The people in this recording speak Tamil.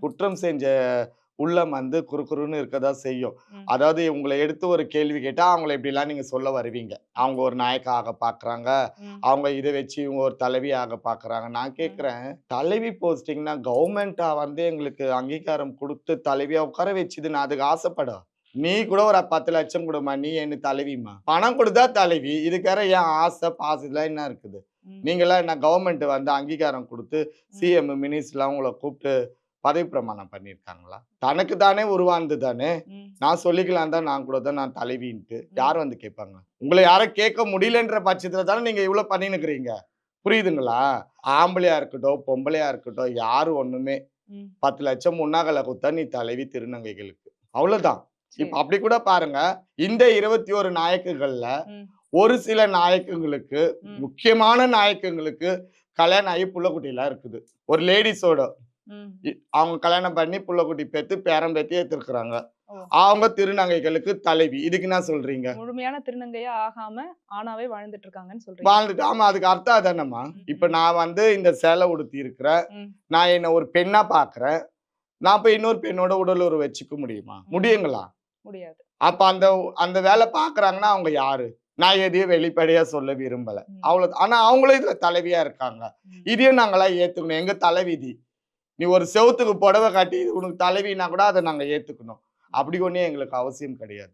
குற்றம் செஞ்ச உள்ளம் வந்து குறுகுறுன்னு இருக்கதான் செய்யும். ம். அதாவது உங்கள எடுத்து ஒரு கேள்வி கேட்டா, அவங்கள இப்படிலாம் நீங்க சொல்ல வருவீங்க. அவங்க ஒரு நாயக்கா ஆக பார்க்குறாங்க. ம். அவங்க இத வச்சு இவங்க ஒரு தலைவி ஆக பார்க்குறாங்க. நான் ம். கேட்கிறேன், தலைவி போஸ்டிங்னா கவர்மெண்ட்டா வந்து எங்களுக்கு அங்கீகாரம் குடுத்து தலைவியா உட்கார வச்சுது. நான் அதுக்கு ஆசைப்பட. நீ கூட ஒரு 10,00,000 குடும்மா. நீ என்ன தலைவிம்மா. பணம் குடுத்தா தலைவி. இதுக்கு வேற ஏன் ஆசை, பாசம் இதெல்லாம் என்ன இருக்குது? ம். நீங்கலாம் என்ன கவர்மெண்ட் வந்து அங்கீகாரம் குடுத்து, ம். சிஎம், மினிஸ்டர்லாம் உங்கள கூப்ட்டு பதவி பிரமாணம் பண்ணியிருக்காங்களா? தனக்கு தானே உருவானது தானே! ம். நான் சொல்லிக்கலாம் தான் நான் கூட தான் நான் தலைவின்ட்டு. ம். யார் வந்து கேட்பாங்க? உங்கள யாரும் கேட்க முடியலன்ற பட்சத்துல தானே நீங்க இவ்ளோ பண்ணின்னுக்கிறீங்க. புரியுதுங்களா? ஆம்பளையா இருக்கட்டும், பொம்பளையா இருக்கட்டும், யாரு ஒண்ணுமே ம். 10,00,000 முன்னாகல குடுத்தா நீ தலைவி திருநங்கைகளுக்கு. அவ்வளோதான். சரி. இப்ப அப்படி கூட பாருங்க. இந்த 21 நாயக்குகள்ல ம். ஒரு சில நாயக்குங்களுக்கு, ம். முக்கியமான நாயக்குங்களுக்கு கல்யாணம் ஆகி புள்ள குட்டிலாம் இருக்குது. ஒரு லேடீஸோட ம். அவங்க கல்யாணம் பண்ணி புள்ள குட்டி பெத்து, பேரன் பேத்தி எடுத்திருக்கிறாங்க. ஓ! அவங்க திருநங்கைகளுக்கு தலைவி. இதுக்கு என்ன சொல்றீங்க? முழுமையான திருநங்கையா ஆகாம, ஆணாவே வாழ்ந்துட்டு இருக்காங்கன்னு சொல்றீங்க. வாழ்ந்துட்டு ஆமா அதுக்கு அர்த்தம் அதானம்மா. ம். இப்ப ம். நான் வந்து இந்த சேலை உடுத்தி இருக்கிறேன். ம். நான் என்ன ஒரு பெண்ணா பார்க்கிறேன். நான் போய் இன்னொரு பெண்ணோட உடலுறவு வச்சுக்க முடியுமா? ம். முடியுங்களா? முடியாது. அப்ப அந்த அந்த வேலை பார்க்குறாங்கன்னா அவங்க யாரு? நான் எதையும் வெளிப்படையா சொல்ல விரும்பல. ம். அவ்வளவு ஆனா அவங்களும் இதுல தலைவியா இருக்காங்க. ம். இதையும் நாங்கலாம் ஏத்துக்கணும். எங்க தலைவிதி. நீ ஒரு செவுத்துக்கு புடவை காட்டி இது உனக்கு தலைவின்னா கூட அத நாங்க ஏத்துக்கணும். அப்படி ஒண்ணும் எங்களுக்கு அவசியம் கிடையாது.